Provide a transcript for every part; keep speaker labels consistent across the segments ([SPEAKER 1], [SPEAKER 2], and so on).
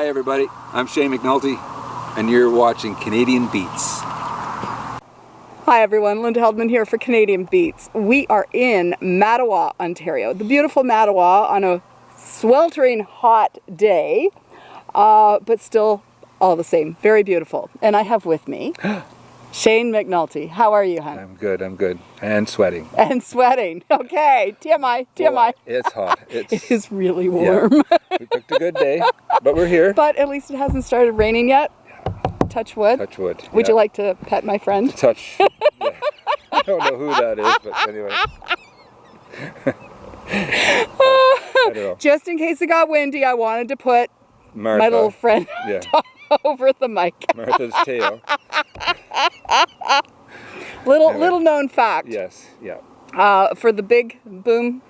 [SPEAKER 1] Hi everybody, I'm Shane McNulty and you're watching Canadian Beats.
[SPEAKER 2] Hi everyone, Linda Heldman here for Canadian Beats. We are in Mattawa, Ontario, the beautiful Mattawa on a sweltering hot day, but still all the same, very beautiful. And I have with me Shane McNulty. How are you, hon?
[SPEAKER 1] I'm good. And sweating.
[SPEAKER 2] And sweating. Okay, TMI.
[SPEAKER 1] Boy, it's hot.
[SPEAKER 2] It is really warm.
[SPEAKER 1] Yeah, we picked a good day, but we're here.
[SPEAKER 2] But at least it hasn't started raining yet. Touch wood.
[SPEAKER 1] Touch wood.
[SPEAKER 2] Would you like to pet my friend?
[SPEAKER 1] Touch. Yeah. I don't know who that is, but anyway. I don't know.
[SPEAKER 2] Just in case it got windy, I wanted to put
[SPEAKER 1] Martha,
[SPEAKER 2] my little friend over the mic.
[SPEAKER 1] Martha's tail.
[SPEAKER 2] Little known fact.
[SPEAKER 1] Yes, yeah.
[SPEAKER 2] For the big boom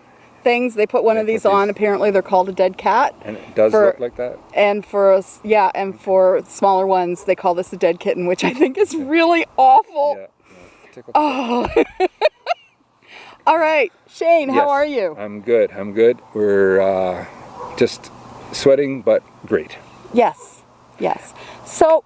[SPEAKER 2] things, they put one of these on. Apparently, they're called a dead cat.
[SPEAKER 1] And it does look like that.
[SPEAKER 2] And for smaller ones, they call this a dead kitten, which I think is really awful.
[SPEAKER 1] Yeah.
[SPEAKER 2] Oh. All right, Shane, how are you?
[SPEAKER 1] I'm good. We're just sweating, but great.
[SPEAKER 2] Yes. So,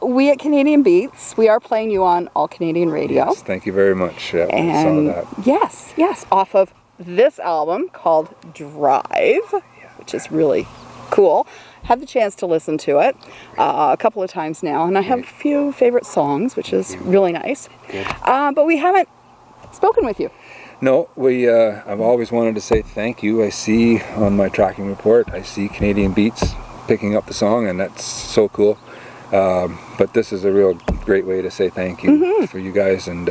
[SPEAKER 2] we at Canadian Beats, we are playing you on All Canadian Radio.
[SPEAKER 1] Yes, thank you very much. Yeah,
[SPEAKER 2] and
[SPEAKER 1] I saw that.
[SPEAKER 2] Yes, off of this album called Drive, which is really cool. Had the chance to listen to it a couple of times now, and I have a few favorite songs, which is really nice.
[SPEAKER 1] Good.
[SPEAKER 2] But we haven't spoken with you.
[SPEAKER 1] No, I've always wanted to say thank you. I see on my tracking report, I see Canadian Beats picking up the song, and that's so cool. But this is a real great way to say thank you for you guys, and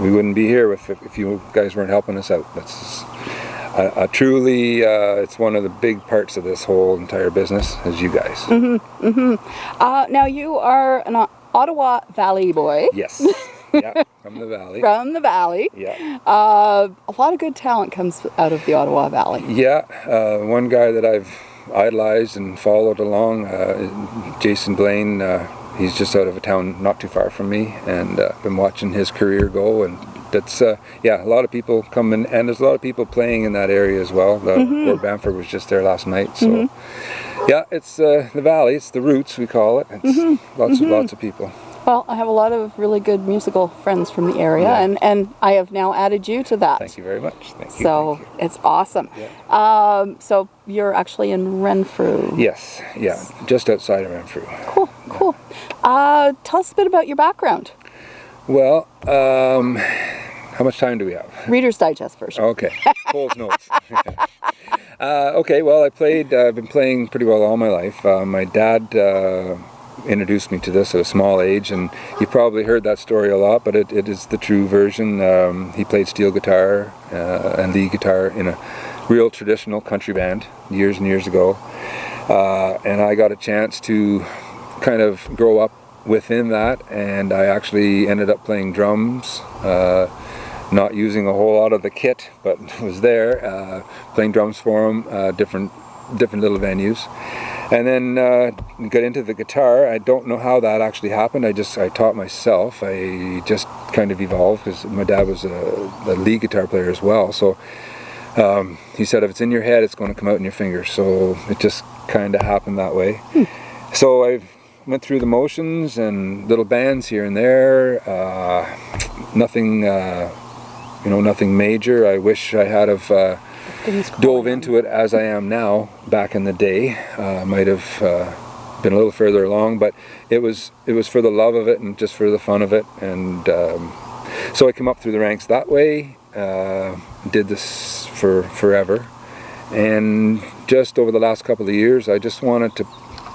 [SPEAKER 1] we wouldn't be here if you guys weren't helping us out. That's truly, it's one of the big parts of this whole entire business is you guys.
[SPEAKER 2] Now you are an Ottawa Valley boy.
[SPEAKER 1] Yes. Yeah, from the Valley.
[SPEAKER 2] From the Valley.
[SPEAKER 1] Yeah.
[SPEAKER 2] A lot of good talent comes out of the Ottawa Valley.
[SPEAKER 1] Yeah. One guy that I've idolized and followed along, Jason Blaine. He's just out of a town not too far from me, and been watching his career go. And that's a lot of people coming, and there's a lot of people playing in that area as well. Fort Bamford was just there last night. So yeah, it's the Valley. It's the roots, we call it. It's lots of people.
[SPEAKER 2] Well, I have a lot of really good musical friends from the area, and I have now added you to that.
[SPEAKER 1] Thank you very much. Thank you.
[SPEAKER 2] So it's awesome.
[SPEAKER 1] Yeah.
[SPEAKER 2] So you're actually in Renfrew.
[SPEAKER 1] Yes, yeah, just outside of Renfrew.
[SPEAKER 2] Cool. Tell us a bit about your background.
[SPEAKER 1] Well, how much time do we have?
[SPEAKER 2] Reader's Digest version.
[SPEAKER 1] Okay, Cole's notes. Okay, well, I've been playing pretty well all my life. My dad introduced me to this at a small age, and you probably heard that story a lot, but it is the true version. He played steel guitar and lead guitar in a real traditional country band years and years ago, and I got a chance to kind of grow up within that, and I actually ended up playing drums, not using a whole lot of the kit, but was there playing drums for him, different little venues. And then got into the guitar. I don't know how that actually happened. I taught myself. I just kind of evolved because my dad was a lead guitar player as well. So he said, if it's in your head, it's going to come out in your fingers. So it just kind of happened that way. So I went through the motions and little bands here and there. Nothing, nothing major. I wish I had dove into it as I am now back in the day. Might have been a little further along, but it was for the love of it and just for the fun of it, and so I came up through the ranks that way. Did this for forever, and just over the last couple of years I just wanted to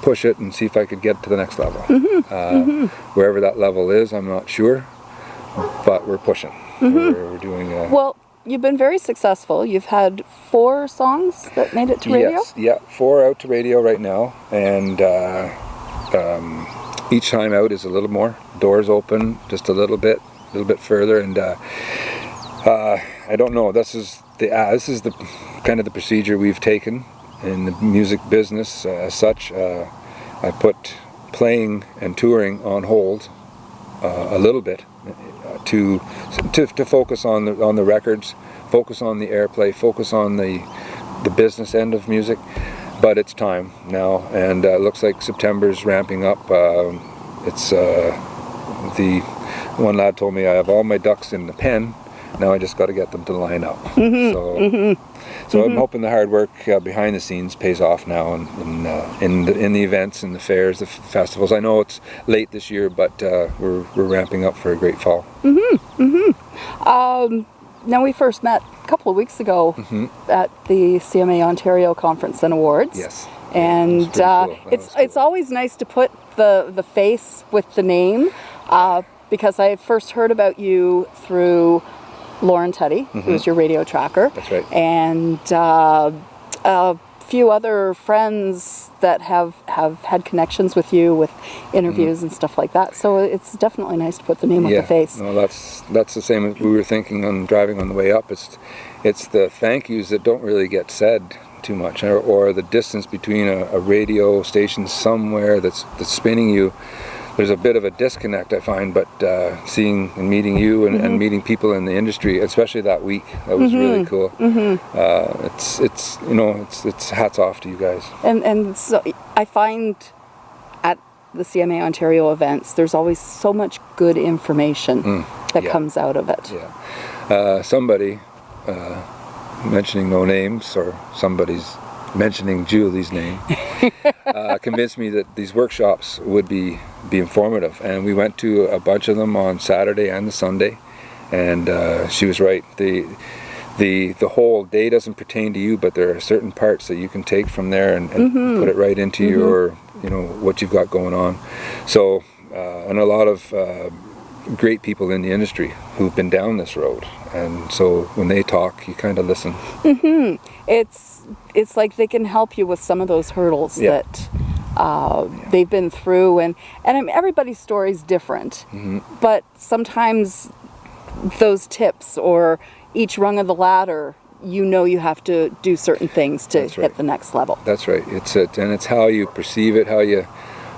[SPEAKER 1] push it and see if I could get to the next level. Wherever that level is, I'm not sure, but we're pushing. We're doing
[SPEAKER 2] well, you've been very successful. You've had 4 songs that made it to radio?
[SPEAKER 1] Yes, yeah, 4 out to radio right now, and each time out is a little more. Doors open just a little bit further, and I don't know. This is the kind of the procedure we've taken in the music business as such. I put playing and touring on hold a little bit to focus on the records, focus on the airplay, focus on the business end of music. but it's time now, and looks like September's ramping up. It's the one lad told me I have all my ducks in the pen. Now I just got to get them to line up. So I'm hoping the hard work behind the scenes pays off now, and in the events, and the fairs, the festivals. I know it's late this year, but we're ramping up for a great fall.
[SPEAKER 2] Now, we first met a couple of weeks ago at the CMA Ontario Conference and Awards.
[SPEAKER 1] Yes.
[SPEAKER 2] And
[SPEAKER 1] cool.
[SPEAKER 2] it's always nice to put the face with the name, because I first heard about you through Lauren Tutty, who was your radio tracker.
[SPEAKER 1] That's right.
[SPEAKER 2] And a few other friends that have had connections with you with interviews and stuff like that. So it's definitely nice to put the name with the face.
[SPEAKER 1] No, that's the same as we were thinking on driving on the way up. It's the thank yous that don't really get said too much, or the distance between a radio station somewhere that's spinning you. There's a bit of a disconnect, I find, but seeing and meeting you and meeting people in the industry, especially that week, that was really cool. It's hats off to you guys.
[SPEAKER 2] And so I find at the CMA Ontario events, there's always so much good information that comes out of it.
[SPEAKER 1] Yeah. Somebody, mentioning no names, or somebody's mentioning Julie's name, convinced me that these workshops would be informative, and we went to a bunch of them on Saturday and the Sunday, and she was right. The whole day doesn't pertain to you, but there are certain parts that you can take from there and put it right into your, what you've got going on. So and a lot of great people in the industry who've been down this road, and so when they talk, you kind of listen.
[SPEAKER 2] It's like they can help you with some of those hurdles that they've been through, and I mean, everybody's story is different, but sometimes those tips or each rung of the ladder, you have to do certain things to hit the next level.
[SPEAKER 1] That's right. It's how you perceive it,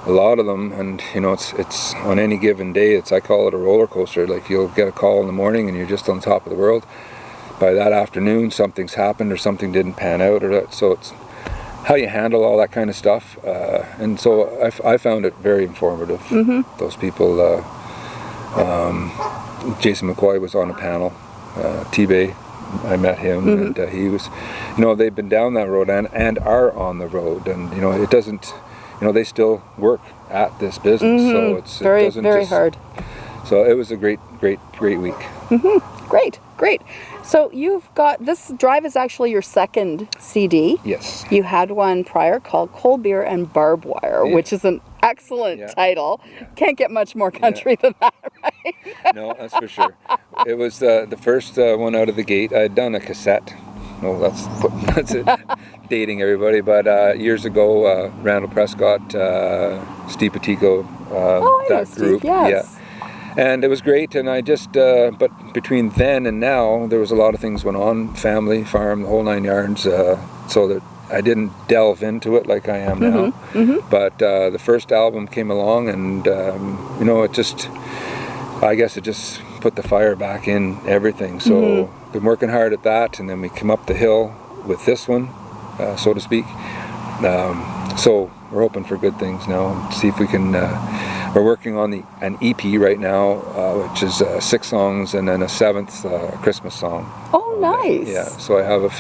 [SPEAKER 1] a lot of them, and it's on any given day, I call it a roller coaster. Like, you'll get a call in the morning and you're just on top of the world. By that afternoon, something's happened or something didn't pan out, so it's how you handle all that kind of stuff. And so I found it very informative. Those people, Jason McCoy was on a panel, T-Bay, I met him, and he was, they've been down that road and are on the road, and it doesn't, they still work at this business, so it doesn't
[SPEAKER 2] very hard.
[SPEAKER 1] So it was a great week.
[SPEAKER 2] Great. So you've got, this Drive is actually your second CD.
[SPEAKER 1] Yes.
[SPEAKER 2] You had one prior called Cold Beer and Barbed Wire, which is an excellent title. Can't get much more country than that, right?
[SPEAKER 1] No, that's for sure. It was the first one out of the gate. I had done a cassette. No, that's it. Dating everybody, but years ago, Randall Prescott, Steve Petico, that group.
[SPEAKER 2] Steve, yes.
[SPEAKER 1] Yeah. And it was great, and I just, but between then and now, there was a lot of things went on, family, farm, the whole 9 yards, so that I didn't delve into it like I am now. But the first album came along, and, I guess it just put the fire back in everything. So been working hard at that, and then we come up the hill with this one, so to speak. So we're hoping for good things now, see if we can, we're working on an EP right now, which is 6 songs and then a 7th Christmas song.
[SPEAKER 2] Oh, nice.
[SPEAKER 1] Yeah, so I have a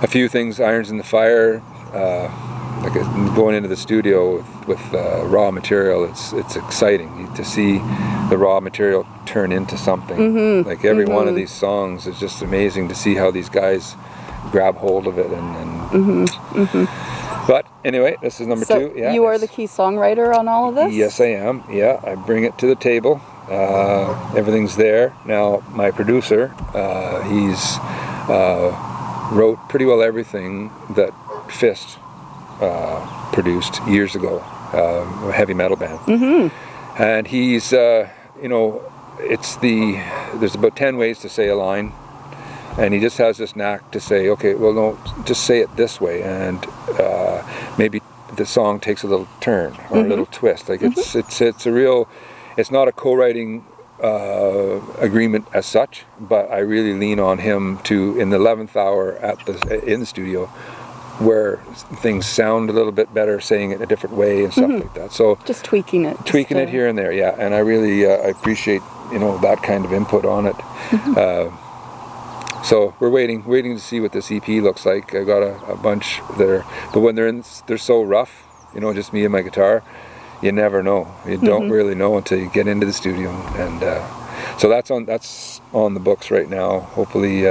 [SPEAKER 1] few things, irons in the fire, like going into the studio with raw material. It's exciting to see the raw material turn into something. Like every one of these songs is just amazing to see how these guys grab hold of it But anyway, this is number 2. Yeah,
[SPEAKER 2] you are the key songwriter on all of this?
[SPEAKER 1] Yes, I am. Yeah, I bring it to the table. Everything's there. Now, my producer, he's wrote pretty well everything that Fist produced years ago, a heavy metal band. And he's, there's about 10 ways to say a line. And he just has this knack to say, okay, well, no, just say it this way, and maybe the song takes a little turn or a little twist. Like it's a real, it's not a co-writing agreement as such, but I really lean on him to, in the 11th hour in the studio, where things sound a little bit better, saying it a different way and stuff like that. So
[SPEAKER 2] just tweaking it.
[SPEAKER 1] Tweaking it here and there, yeah. And I really I appreciate, that kind of input on it. So we're waiting to see what this EP looks like. I got a bunch there, but when they're so rough, just me and my guitar, you never know. You don't really know until you get into the studio, and so that's on the books right now. Hopefully,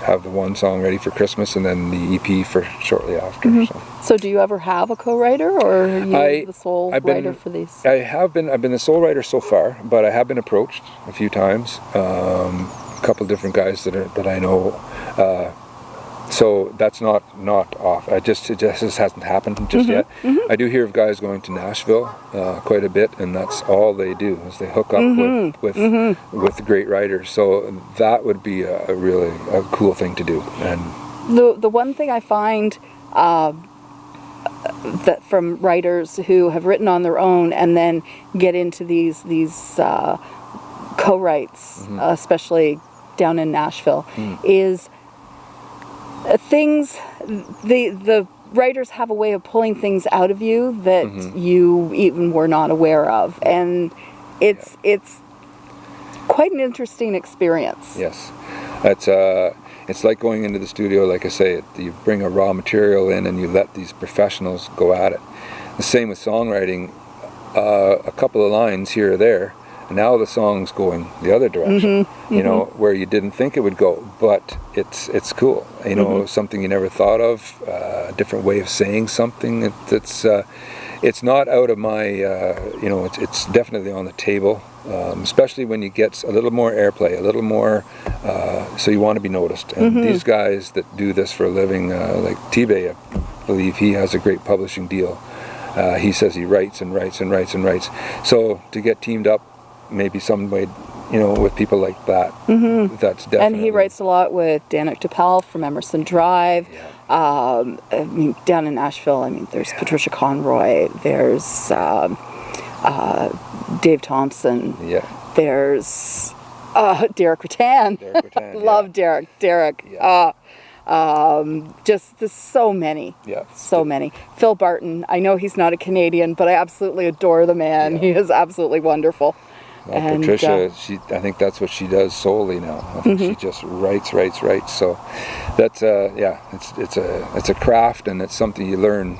[SPEAKER 1] have the one song ready for Christmas, and then the EP for shortly after.
[SPEAKER 2] So do you ever have a co-writer, or are you the sole writer for these?
[SPEAKER 1] I've been the sole writer so far, but I have been approached a few times. A couple different guys that I know. So that's not off. It just hasn't happened just yet. I do hear of guys going to Nashville quite a bit, and that's all they do is they hook up with great writers. So that would be a really cool thing to do. And
[SPEAKER 2] the one thing I find that from writers who have written on their own and then get into these co-writes, especially down in Nashville, is things, the writers have a way of pulling things out of you that you even were not aware of, and it's quite an interesting experience.
[SPEAKER 1] Yes, it's like going into the studio. Like I say, you bring a raw material in and you let these professionals go at it. The same with songwriting. A couple of lines here or there, and now the song's going the other direction, where you didn't think it would go, but it's cool. Something you never thought of, a different way of saying something. It's not out of my, it's definitely on the table, especially when you get a little more airplay, a little more, so you want to be noticed. And these guys that do this for a living, like T-Bay, I believe he has a great publishing deal. He says he writes and writes and writes and writes. So to get teamed up, maybe some way, with people like that, that's definitely.
[SPEAKER 2] And he writes a lot with Danik DePaul from Emerson Drive.
[SPEAKER 1] Yeah.
[SPEAKER 2] Down in Nashville, there's Patricia Conroy. There's Dave Thompson.
[SPEAKER 1] Yeah.
[SPEAKER 2] There's Derek Rattan. Love Derek.
[SPEAKER 1] Yeah.
[SPEAKER 2] Just there's so many.
[SPEAKER 1] Yeah.
[SPEAKER 2] So many. Phil Barton. I know he's not a Canadian, but I absolutely adore the man. Yeah. He is absolutely wonderful.
[SPEAKER 1] Well, and Patricia, I think that's what she does solely now. I think she just writes. So that's it's a craft, and it's something you learn.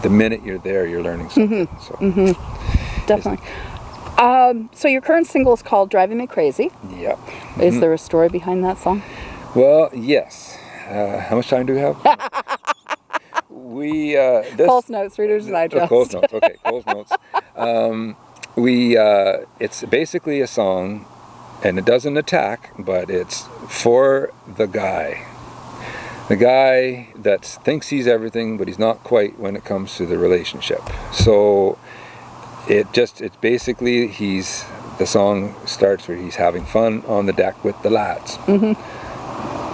[SPEAKER 1] The minute you're there, you're learning something. So
[SPEAKER 2] definitely. So your current single is called "Drivn Me Crazy."
[SPEAKER 1] Yeah.
[SPEAKER 2] Is there a story behind that song?
[SPEAKER 1] Well, yes. How much time do we have?
[SPEAKER 2] Cole's Notes, Reader's Digest.
[SPEAKER 1] Cole's Notes. Okay, Cole's Notes. It's basically a song, and it doesn't attack, but it's for the guy that thinks he's everything, but he's not quite when it comes to the relationship. So it's basically the song starts where he's having fun on the deck with the lads.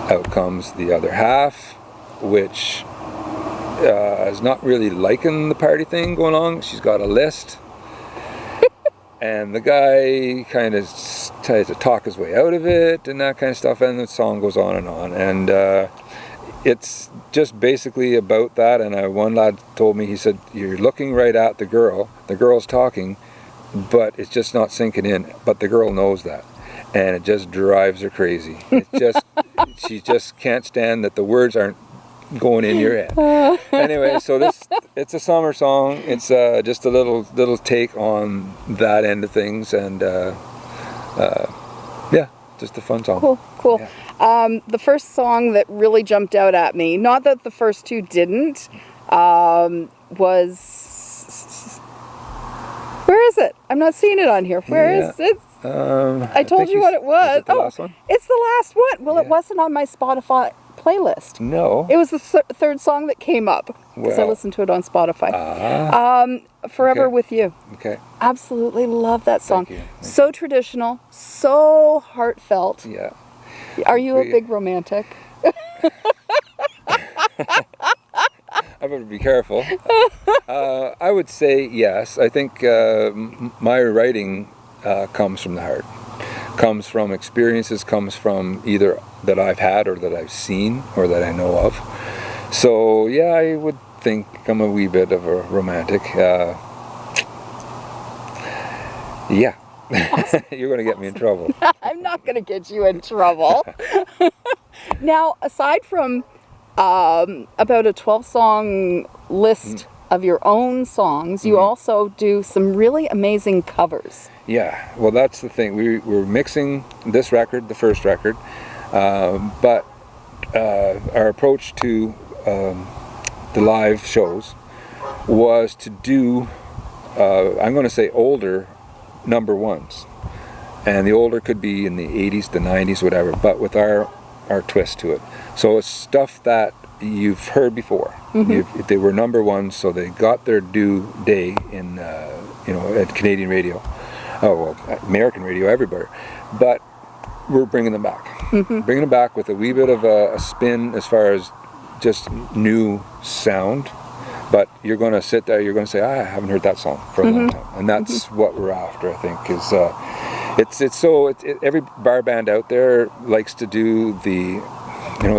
[SPEAKER 1] Out comes the other half, which is not really liking the party thing going on. She's got a list. And the guy kind of tries to talk his way out of it and that kind of stuff, and the song goes on. And it's just basically about that. And one lad told me, he said, you're looking right at the girl's talking, but it's just not sinking in. But the girl knows that, and it just drives her crazy. She just can't stand that the words aren't going in your head. Anyway, so it's a summer song. It's just a little take on that end of things, and just a fun song.
[SPEAKER 2] Cool.
[SPEAKER 1] Yeah.
[SPEAKER 2] The first song that really jumped out at me, not that the first two didn't, was, where is it? I'm not seeing it on here. Where is it? I told you what it was.
[SPEAKER 1] Is it the last one?
[SPEAKER 2] It's the last one. Well, it wasn't on my Spotify playlist.
[SPEAKER 1] No.
[SPEAKER 2] It was the third song that came up because I listened to it on Spotify. Forever With You.
[SPEAKER 1] Okay.
[SPEAKER 2] Absolutely love that song.
[SPEAKER 1] Thank you.
[SPEAKER 2] So traditional, so heartfelt.
[SPEAKER 1] Yeah.
[SPEAKER 2] Are you a big romantic?
[SPEAKER 1] I better be careful. I would say yes. I think my writing comes from the heart. Comes from experiences, comes from either that I've had or that I've seen or that I know of. So yeah, I would think I'm a wee bit of a romantic. Yeah. You're going to get me in trouble.
[SPEAKER 2] I'm not going to get you in trouble. Now, aside from about a 12-song list of your own songs, you also do some really amazing covers.
[SPEAKER 1] Yeah, well, that's the thing. We're mixing this record, the first record, but our approach to the live shows was to do, I'm going to say older number ones. And the older could be in the 80s, the 90s, whatever, but with our twist to it. So it's stuff that you've heard before. They were number ones, so they got their due day in, at Canadian radio. Oh, well, American radio, everywhere. But we're bringing them back. Bringing them back with a wee bit of a spin as far as just new sound. But you're going to sit there, you're going to say, I haven't heard that song for a long time. And that's what we're after, I think, is every bar band out there likes to do the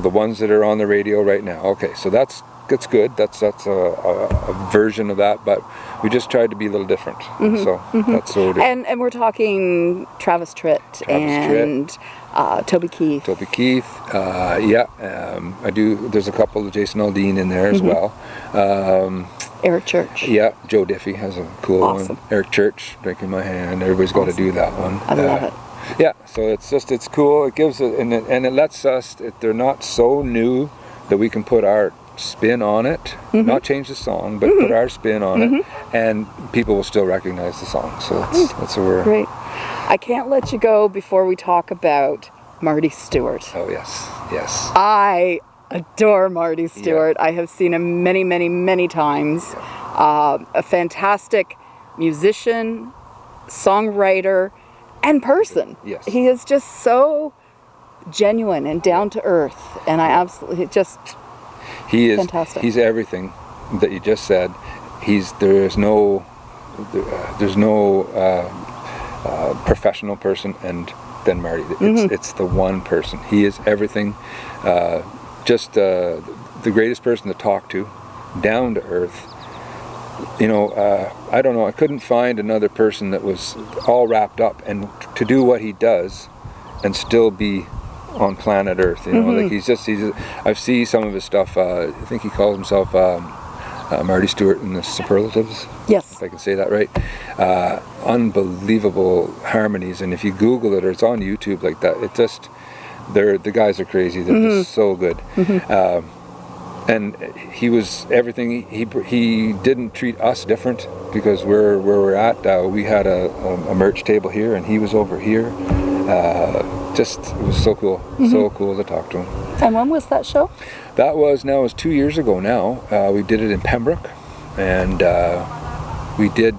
[SPEAKER 1] ones that are on the radio right now. Okay, so that's good. That's a version of that, but we just tried to be a little different. So that's what we're doing.
[SPEAKER 2] And we're talking Travis Tritt and Toby Keith.
[SPEAKER 1] Toby Keith, I do. There's a couple of Jason Aldean in there as well.
[SPEAKER 2] Eric Church.
[SPEAKER 1] Yeah, Joe Diffie has a cool one. Eric Church, Drinking My Hand. Everybody's got to do that one.
[SPEAKER 2] I love it.
[SPEAKER 1] Yeah, so it's cool. It gives it, and it lets us. They're not so new that we can put our spin on it, not change the song, but put our spin on it, and people will still recognize the song. So that's what we're.
[SPEAKER 2] Great. I can't let you go before we talk about Marty Stewart.
[SPEAKER 1] Oh yes.
[SPEAKER 2] I adore Marty Stewart. I have seen him many, many, many times. A fantastic musician, songwriter, and person.
[SPEAKER 1] Yes.
[SPEAKER 2] He is just so genuine and down to earth, and I absolutely
[SPEAKER 1] He is
[SPEAKER 2] fantastic.
[SPEAKER 1] He's everything that you just said. There's no professional person and then Marty. It's the one person. He is everything. Just the greatest person to talk to, down to earth. I don't know. I couldn't find another person that was all wrapped up and to do what he does, and still be on planet Earth. Like he's I've seen some of his stuff. I think he calls himself Marty Stewart in the superlatives.
[SPEAKER 2] Yes.
[SPEAKER 1] If I can say that right. Unbelievable harmonies, and if you Google it or it's on YouTube like that, the guys are crazy. They're just so good. And he was everything. He didn't treat us different because where we're at, we had a merch table here, and he was over here. It was so cool. So cool to talk to him.
[SPEAKER 2] And when was that show?
[SPEAKER 1] That was 2 years ago now. We did it in Pembroke, and we did.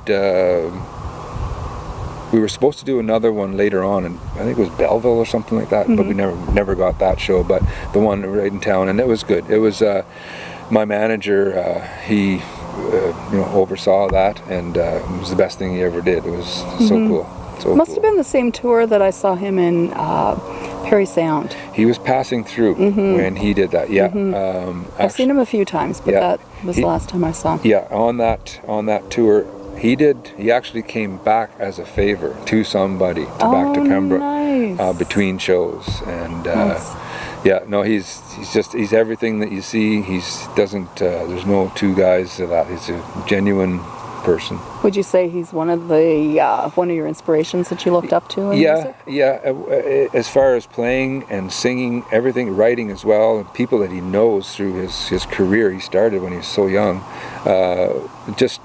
[SPEAKER 1] We were supposed to do another one later on, and I think it was Belleville or something like that, but we never got that show. But the one right in town, and it was good. It was my manager. He oversaw that, and it was the best thing he ever did. It was so cool. So
[SPEAKER 2] Must have been the same tour that I saw him in Perry Sound.
[SPEAKER 1] He was passing through when he did that. Yeah,
[SPEAKER 2] I've seen him a few times, but that was the last time I saw him.
[SPEAKER 1] Yeah, on that tour. He actually came back as a favor to somebody back to Pembroke
[SPEAKER 2] nice.
[SPEAKER 1] Between shows, and
[SPEAKER 2] Nice.
[SPEAKER 1] he's everything that you see. There's no two guys to that. He's a genuine person.
[SPEAKER 2] Would you say he's one of your inspirations that you looked up to in music?
[SPEAKER 1] As far as playing and singing, everything, writing as well, and people that he knows through his career. He started when he was so young. Just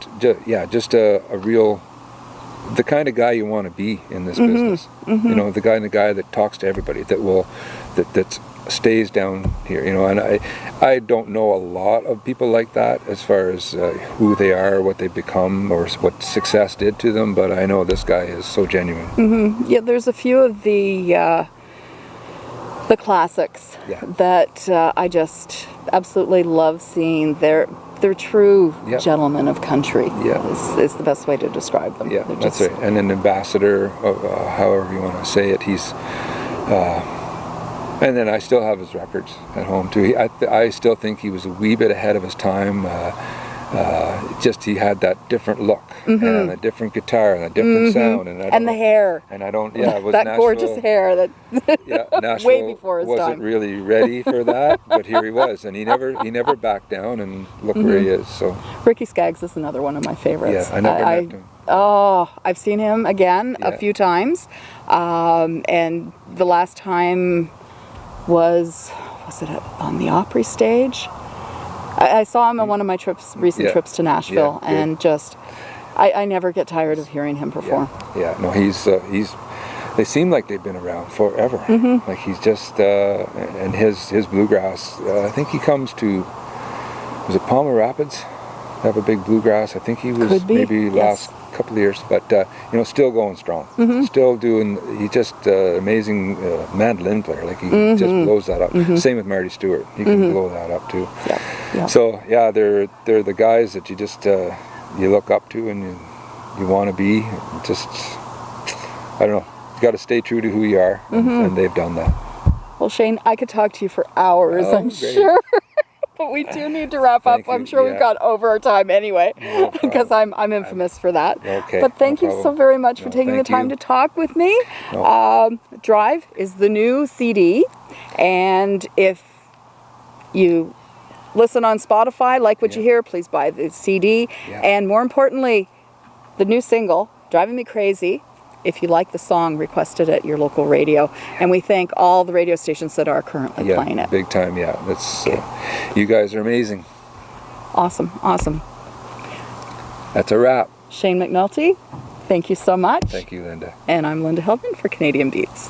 [SPEAKER 1] a real, the kind of guy you want to be in this business. The guy that talks to everybody, that stays down here. And I don't know a lot of people like that as far as who they are, what they become, or what success did to them. But I know this guy is so genuine.
[SPEAKER 2] Yeah, there's a few of the classics that I just absolutely love seeing. They're true gentlemen of country. Is the best way to describe them.
[SPEAKER 1] Yeah, that's right. And an ambassador of however you want to say it. And then I still have his records at home too. I still think he was a wee bit ahead of his time. Just he had that different look and a different guitar and a different sound,
[SPEAKER 2] and the hair.
[SPEAKER 1] And I don't, yeah, it was
[SPEAKER 2] that
[SPEAKER 1] Nashville,
[SPEAKER 2] gorgeous hair that
[SPEAKER 1] yeah, Nashville
[SPEAKER 2] way before his
[SPEAKER 1] wasn't
[SPEAKER 2] time.
[SPEAKER 1] really ready for that, but here he was, and he never backed down, and look where he is. So
[SPEAKER 2] Ricky Skaggs is another one of my favorites.
[SPEAKER 1] yeah, I never met him.
[SPEAKER 2] Oh, I've seen him again a few times, and the last time was it on the Opry stage? I saw him on one of my recent trips to Nashville, and just I never get tired of hearing him perform.
[SPEAKER 1] Yeah, no, he's they seem like they've been around forever. Like he's just and his bluegrass. I think he comes to, was it Palmer Rapids? They have a big bluegrass. I think he was maybe last couple of years, but you know, still going strong. Still doing. He's just amazing mandolin player. Like he just blows that up. Same with Marty Stewart. He can blow that up too.
[SPEAKER 2] Yeah.
[SPEAKER 1] So yeah, they're the guys that you just you look up to and you want to be. Just I don't know. You got to stay true to who you are, and they've done that.
[SPEAKER 2] Well, Shane, I could talk to you for hours. I'm sure. But we do need to wrap up. I'm sure we've got over our time anyway, because I'm infamous for that.
[SPEAKER 1] Okay.
[SPEAKER 2] But thank you so very much for taking the time to talk with me. Drive is the new CD, and if you listen on Spotify, like what you hear, please buy the CD. And more importantly, the new single, Driving Me Crazy. If you like the song, request it at your local radio. And we thank all the radio stations that are currently playing it.
[SPEAKER 1] Big time, yeah. That's you guys are amazing.
[SPEAKER 2] Awesome.
[SPEAKER 1] That's a wrap.
[SPEAKER 2] Shane McNulty, thank you so much.
[SPEAKER 1] Thank you, Linda.
[SPEAKER 2] And I'm Linda Heldman for Canadian Beats.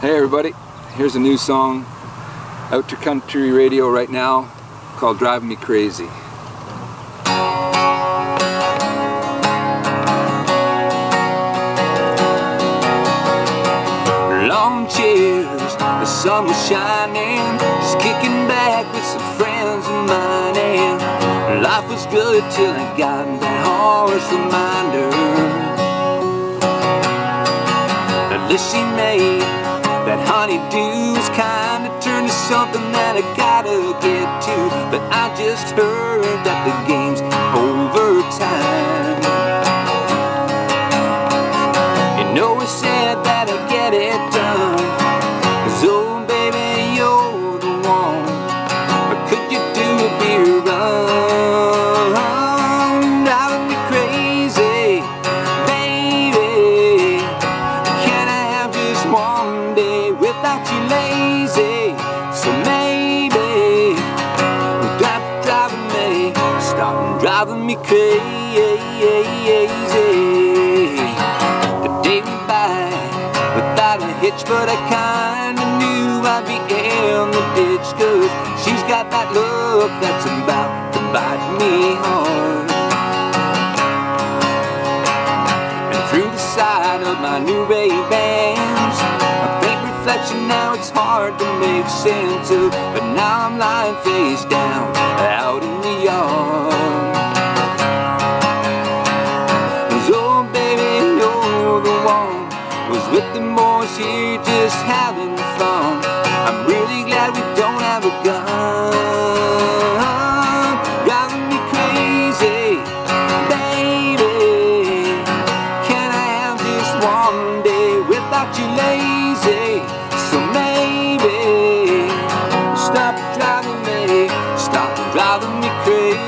[SPEAKER 1] Hey everybody, here's a new song out to country radio right now called Drivn Me Crazy. Long chairs, the sun was shining, just kicking back with some friends of mine, and life was good till I got that harsh reminder. At least she made that honeydew's kinda turned to something that I gotta get to, but I just heard that the game's overtime. You know I said that I'd get it done, 'cause oh baby, you're the one. But could you do a beer run? Driving me crazy, baby. Can I have just one day without you lazy? So maybe stop driving me crazy. The day went by without a hitch, but I kinda knew I'd be in the ditch, 'cause she's got that look that's about to bite me hard. And through the side of my new Ray-Bans, a faint reflection, now it's hard to make sense of, but now I'm lying face down out in the yard. 'Cause oh baby, you're the one. Was with the boys here just having fun. I'm really glad we don't have a gun. Driving me crazy, baby. Can I have just one day without you lazy? So maybe stop driving me crazy.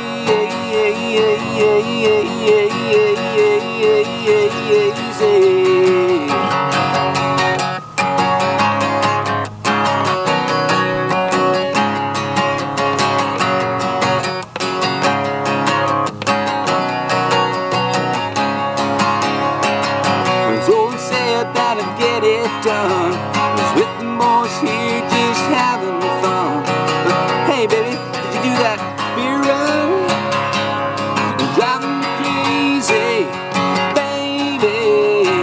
[SPEAKER 1] Done. Was with the boys here just having fun. But hey baby, did you do that beer run? Driving me crazy, baby.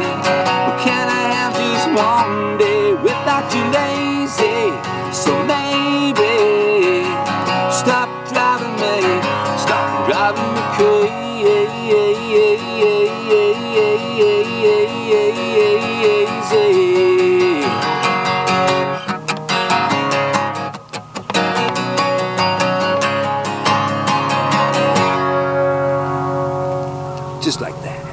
[SPEAKER 3] just like that.